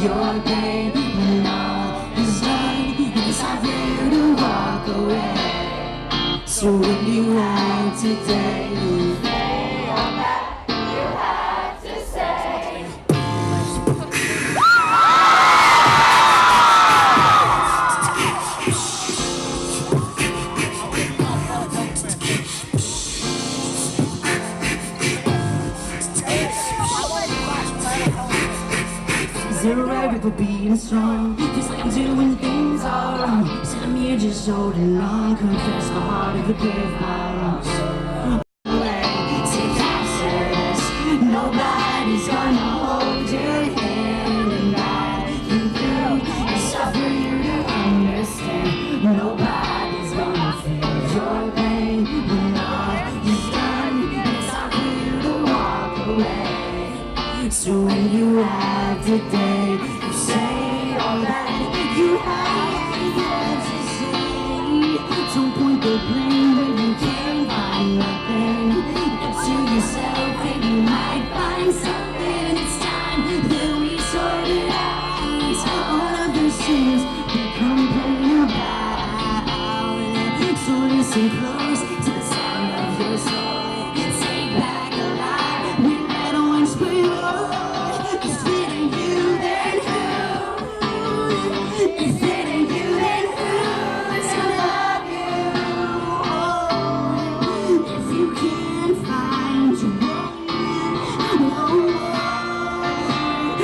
your pain when all is done. It's time for you to walk away. So when you have today, you say all that you have to say. Zero right for being strong. Feels like I'm doing things all wrong. Said I'm here just holding on. Confess my heart and forgive my wrongs. Take answers. Nobody's gonna hold your hand and guide you through. It's tough for you to understand. Nobody's gonna feel your pain when all is done. It's time for you to walk away. So when you have today, you say all that you have to say. Don't point the blame when you can't find nothing. Look to yourself and you might find something. It's time that we sort it out. All of the sins we complain about. So listen close to the sound of your soul. Take back a lie we let once belong.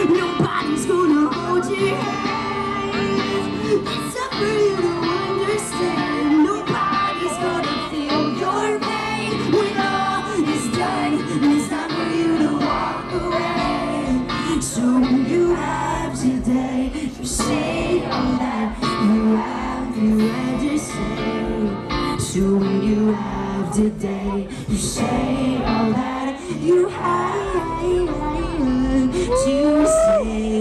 Nobody's gonna hold your hand. It's up for you to understand. Nobody's gonna feel your pain when all is done. And it's time for you to walk away. So when you have today, you say all that you have to say. So when you have today, you say all that you have to say.